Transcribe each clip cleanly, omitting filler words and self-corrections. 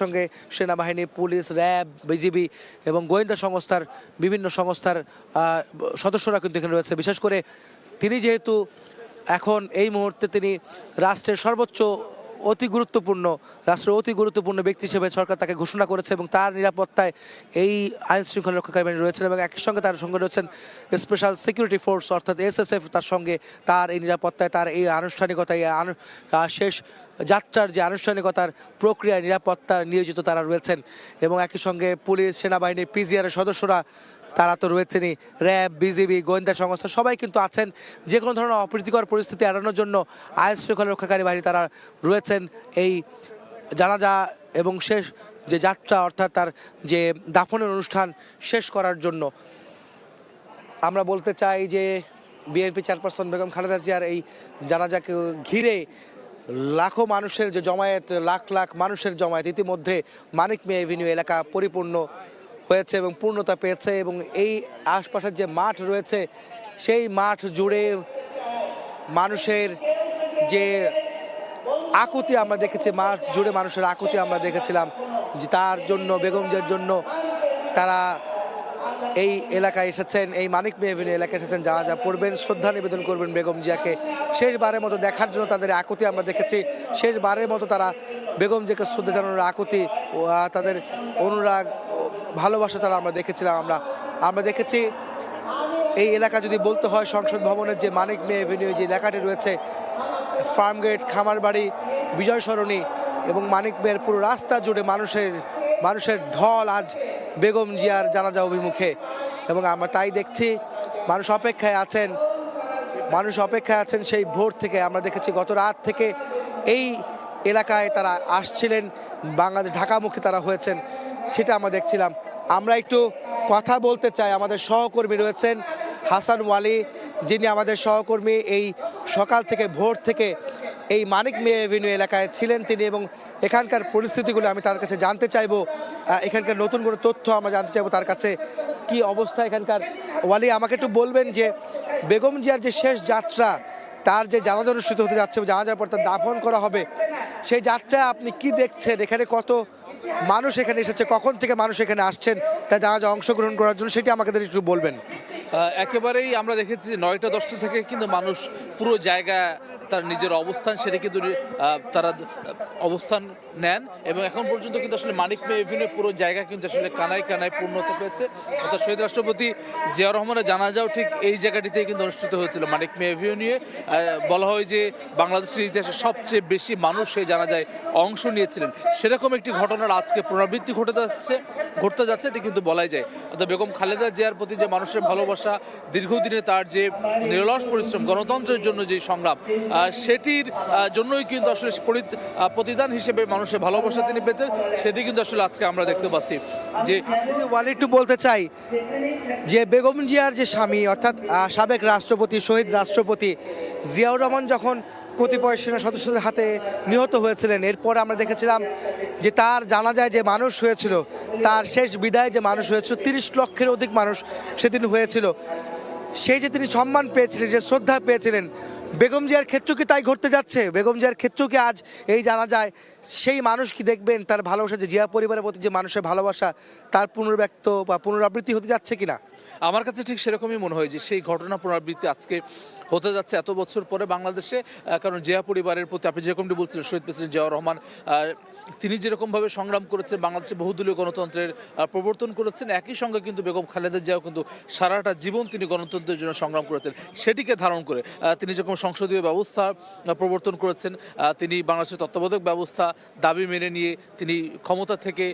সঙ্গে সেনাবাহিনী, police, RAB, BGB এবং গোয়েন্দা সংস্থার বিভিন্ন সংস্থার সদস্যরা কিন্তু এখানে রয়েছে। বিশেষ করে তিনি যেহেতু এখন এই মুহূর্তে তিনি রাষ্ট্রের অতি গুরুত্বপূর্ণ ব্যক্তি হিসেবে সরকার তাকে ঘোষণা করেছে এবং তার নিরাপত্তায় এই আইন শৃঙ্খলা রক্ষাকারী বাহিনী রয়েছেন এবং একই সঙ্গে তার সঙ্গে রয়েছেন স্পেশাল সিকিউরিটি ফোর্স অর্থাৎ এসএসএফ। তার সঙ্গে তার এই নিরাপত্তায়, তার এই আনুষ্ঠানিকতায়, শেষ যাত্রার যে আনুষ্ঠানিকতার প্রক্রিয়া, নিরাপত্তা নিয়োজিত তারা রয়েছেন এবং একই সঙ্গে পুলিশ, সেনাবাহিনী, পিজিআরের সদস্যরা তারা তো রয়েছেনই, র্যাব, বিজিবি, গোয়েন্দা সংস্থা সবাই কিন্তু আছেন। যে কোনো ধরনের অপ্রীতিকর পরিস্থিতি এড়ানোর জন্য আইন শৃঙ্খলা রক্ষাকারী বাহিনী তারা রয়েছেন এই জানাজা এবং শেষ যে যাত্রা অর্থাৎ তার যে দাফনের অনুষ্ঠান শেষ করার জন্য। আমরা বলতে চাই যে বিএনপি চেয়ারপারসন বেগম খালেদা জিয়ার এই জানাজাকে ঘিরে লাখো মানুষের যে জমায়েত, লাখ লাখ মানুষের জমায়েত, ইতিমধ্যে মানিক মিয়া এভিনিউ এলাকা পরিপূর্ণ হয়েছে এবং পূর্ণতা পেয়েছে এবং এই আশপাশের যে মাঠ রয়েছে সেই মাঠ জুড়ে মানুষের যে আকুতি আমরা দেখেছি, মাঠ জুড়ে মানুষের আকুতি আমরা দেখেছিলাম যে তার জন্য, বেগম জিয়ার জন্য তারা এই এলাকায় এসেছেন, এই মানিক মিয়া এভিনিউ এলাকায় এসেছেন, জানাজা পড়বেন, শ্রদ্ধা নিবেদন করবেন বেগম জিয়াকে। শেষবারের মতো দেখার জন্য তাদের আকুতি আমরা দেখেছি। শেষবারের মতো তারা বেগম জিয়াকে শ্রদ্ধা জানানোর আকুতি, তাদের অনুরাগ, ভালোবাসা তারা আমরা দেখেছিলাম। আমরা দেখেছি এই এলাকা যদি বলতে হয়, সংসদ ভবনের যে মানিক মিয়া এভিনিউ যে এলাকাটি রয়েছে, ফার্মগেট, খামারবাড়ি, বিজয় সরণি এবং মানিক মিয়ার পুরো রাস্তা জুড়ে মানুষের ঢল আজ বেগম জিয়ার জানাজা অভিমুখে এবং আমরা তাই দেখছি মানুষ অপেক্ষায় আছেন সেই ভোর থেকে। আমরা দেখেছি গত রাত থেকে এই এলাকায় তারা আসছিলেন, বাংলাদেশ ঢাকামুখী তারা হয়েছেন, সেটা আমরা দেখছিলাম। আমরা একটু কথা বলতে চাই, আমাদের সহকর্মী রয়েছেন হাসান ওয়ালি, যিনি আমাদের সহকর্মী, এই সকাল থেকে ভোর থেকে এই মানিক মিয়া এভিনিউ এলাকায় ছিলেন তিনি এবং এখানকার পরিস্থিতিগুলো আমি তার কাছে জানতে চাইবো, এখানকার নতুন কোনো তথ্য আমরা জানতে চাইবো তার কাছে, কি অবস্থা এখানকার। ওয়ালি, আমাকে একটু বলবেন যে বেগম জিয়ার যে শেষ যাত্রা, তার যে জানাজা অনুষ্ঠিত হতে যাচ্ছে, জানাজার পর তার দাফন করা হবে, সেই যাত্রা আপনি কি দেখছেন? এখানে কত মানুষ এখানে এসেছে, কখন থেকে মানুষ এখানে আসছেন তার জানাজা অংশগ্রহণ করার জন্য, সেটি আমাকে একটু বলবেন। একেবারেই আমরা দেখেছি যে 9টা-10টা থেকে কিন্তু মানুষ পুরো জায়গা তার নিজের অবস্থান সেটা কিন্তু তারা অবস্থান নেন এবং এখন পর্যন্ত কিন্তু আসলে মানিক মিয়া এভিনিউ পুরো জায়গা কিন্তু আসলে কানায় কানায় পূর্ণতা পেয়েছে। অর্থাৎ শহীদ রাষ্ট্রপতি জিয়াউর রহমানের জানাজাও ঠিক এই জায়গাটিতেই কিন্তু অনুষ্ঠিত হয়েছিল মানিক মিয়া এভিনিউয়ে। বলা হয় যে বাংলাদেশের ইতিহাসে সবচেয়ে বেশি মানুষ সেই জানাজায় অংশ নিয়েছিলেন, সেরকম একটি ঘটনার আজকে পুনরাবৃত্তি ঘটতে যাচ্ছে এটি কিন্তু বলাই যায়। অর্থাৎ বেগম খালেদা জিয়ার প্রতি যে মানুষের ভালোবাসা, দীর্ঘদিনে তার যে নিরলস পরিশ্রম, গণতন্ত্রের জন্য যে সংগ্রাম, সেটির জন্যই কিন্তু আসলে প্রতিদান হিসেবে মানুষের ভালোবাসা তিনি পেয়েছেন, সেটি কিন্তু আসলে আজকে আমরা দেখতে পাচ্ছি। যে ওয়ালি, একটু বলতে চাই যে বেগম জিয়ার যে স্বামী অর্থাৎ সাবেক রাষ্ট্রপতি, শহীদ রাষ্ট্রপতি জিয়াউর রহমান যখন কতিপয় সেনা সদস্যদের হাতে নিহত হয়েছিলেন, এরপর আমরা দেখেছিলাম যে তার জানাজায় যে মানুষ হয়েছিল, তার শেষ বিদায় যে মানুষ হয়েছিল, 30 লক্ষের অধিক মানুষ সেদিন হয়েছিল। সেই যে তিনি সম্মান পেয়েছিলেন, যে শ্রদ্ধা পেয়েছিলেন, বেগম জিয়ার ক্ষেত্র কি তাই ঘটতে যাচ্ছে? বেগম জিয়ার ক্ষেত্র কি আজ এই জানাজায় সেই মানুষ কি দেখবেন তার ভালোবাসা, যে জিয়া পরিবারের প্রতি যে মানুষের ভালোবাসা, তার পুনর্ব্যক্ত বা পুনরাবৃত্তি হতে যাচ্ছে কিনা? আমার কাছে ঠিক সেরকমই মনে হয় যে সেই ঘটনা পুনরাবৃত্তি আজকে হতে যাচ্ছে এত বছর পরে বাংলাদেশে। কারণ জিয়া পরিবারের প্রতি আপনি যেরকমটি বলছিলেন, শহীদ প্রেসিডেন্ট জিয়াউর রহমান তিনি যেরকমভাবে সংগ্রাম করেছেন, বাংলাদেশে বহুদলীয় গণতন্ত্রের প্রবর্তন করেছেন, একই সঙ্গে কিন্তু বেগম খালেদা জিয়াও কিন্তু সারাটা জীবন তিনি গণতন্ত্রের জন্য সংগ্রাম করেছেন। সেটিকে ধারণ করে তিনি যেরকম সংসদীয় ব্যবস্থা প্রবর্তন করেছেন, তিনি বাংলাদেশের তত্ত্বাবধায়ক ব্যবস্থা দাবি মেনে নিয়ে তিনি ক্ষমতা থেকে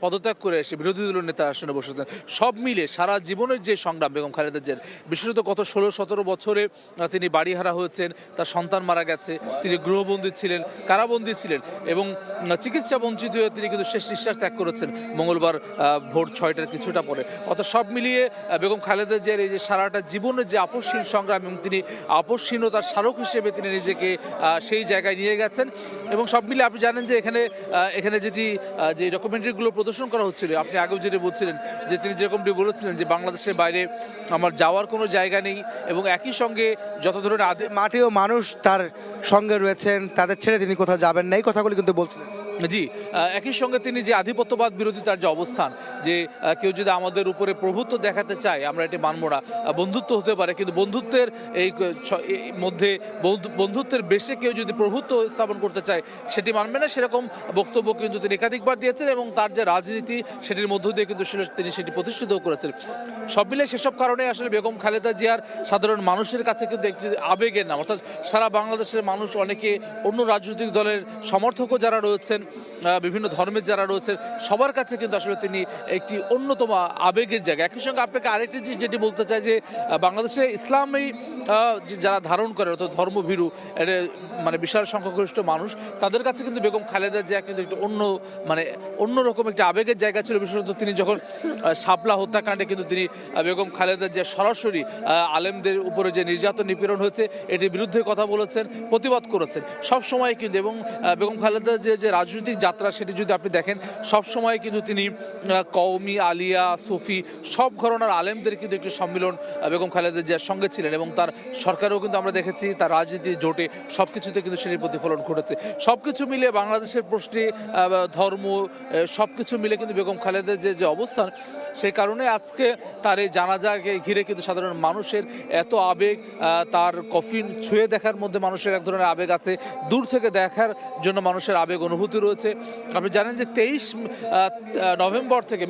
পদত্যাগ করে এসে বিরোধী দলীয় নেতা আসনে বসেছেন। সব মিলে সারা জীবনের যে সংগ্রাম বেগম খালেদা জিয়ার, বিশেষত গত 16-17 বছরে তিনি বাড়িহারা হয়েছেন, তার সন্তান মারা গেছে, তিনি গৃহবন্দী ছিলেন, কারাবন্দী ছিলেন এবং চিকিৎসা বঞ্চিত হয়ে তিনি কিন্তু শেষ নিঃশ্বাস ত্যাগ করেছেন মঙ্গলবার ভোর 6টার কিছুটা পরে। অর্থাৎ সব মিলিয়ে বেগম খালেদা জিয়ার এই যে সারাটা জীবনের যে আপসহীন সংগ্রাম এবং তিনি আপসহীনতার স্মারক হিসেবে তিনি নিজেকে সেই জায়গায় নিয়ে গেছেন। এবং সব মিলিয়ে আপনি জানেন যে এখানে যে ডকুমেন্টারিগুলো প্রদর্শন করা হচ্ছিল, আপনি আগেও যেটা বলছিলেন যে তিনি যেরকমটি বলেছিলেন যে বাংলাদেশের বাইরে আমার যাওয়ার কোনো জায়গা নেই এবং একই সঙ্গে যত ধরনের মাঠেও মানুষ তার সঙ্গে রয়েছেন, তাদের ছেড়ে তিনি কোথাও যাবেন না, এই কথাগুলি কিন্তু বলছিলেন। জি, একই সঙ্গে তিনি যে আধিপত্যবাদ বিরোধী তার যে অবস্থান, যে কেউ যদি আমাদের উপরে প্রভুত্ব দেখাতে চায় আমরা এটি মানব না। বন্ধুত্ব হতে পারে, কিন্তু বন্ধুত্বের এই মধ্যে বন্ধুত্বের বেশে কেউ যদি প্রভুত্ব স্থাপন করতে চায় সেটি মানবে না, সেরকম বক্তব্য কিন্তু তিনি একাধিকবার দিয়েছেন এবং তার যে রাজনীতি সেটির মধ্য দিয়ে কিন্তু তিনি সেটি প্রতিষ্ঠিত করেছেন। সব মিলে সেসব কারণে আসলে বেগম খালেদা জিয়ার সাধারণ মানুষের কাছে কিন্তু একটি আবেগের নাম, অর্থাৎ সারা বাংলাদেশের মানুষ, অনেকে অন্য রাজনৈতিক দলের সমর্থকও যারা রয়েছেন, বিভিন্ন ধর্মের যারা রয়েছেন, সবার কাছে কিন্তু আসলে তিনি একটি অন্যতম আবেগের জায়গা। একই সঙ্গে আপনাকে আরেকটি জিনিস যেটি বলতে চাই যে বাংলাদেশে ইসলামী যারা ধারণ করে, অর্থাৎ ধর্মভীরু মানে বিশাল সংখ্যাগরিষ্ঠ মানুষ, তাদের কাছে কিন্তু বেগম খালেদা জিয়া কিন্তু একটু অন্যরকম একটি আবেগের জায়গা ছিল। বিশেষত তিনি যখন শাপলা হত্যাকাণ্ডে কিন্তু তিনি বেগম খালেদা জিয়া সরাসরি আলেমদের উপরে যে নির্যাতন নিপীড়ন হয়েছে এটির বিরুদ্ধে কথা বলেছেন, প্রতিবাদ করেছেন সব সময় কিন্তু। এবং বেগম খালেদা যে রাজনৈতিক যাত্রা সেটি যদি আপনি দেখেন, সব সময় কিন্তু তিনি কওমি, আলিয়া, সুফি সব ঘরানার আলেমদের কিন্তু একটি সম্মিলন বেগম খালেদা জিয়ার সঙ্গে ছিলেন এবং তার সরকারেও কিন্তু আমরা দেখেছি তার রাজনীতি জোটে সব কিছুতে কিন্তু সেটির প্রতিফলন ঘটেছে। সব কিছু মিলে বাংলাদেশের প্রশ্নে ধর্ম সব কিছু মিলে কিন্তু বেগম খালেদার যে অবস্থান, সেই কারণে আজকে তার এই জানাজাকে ঘিরে কিন্তু সাধারণ মানুষের এত আবেগ। তার কফিন ছুঁয়ে দেখার মধ্যে মানুষের এক ধরনের আবেগ আছে, দূর থেকে দেখার জন্য মানুষের আবেগ অনুভূতি রয়েছে। আপনি জানেন যে 23 নভেম্বর থেকে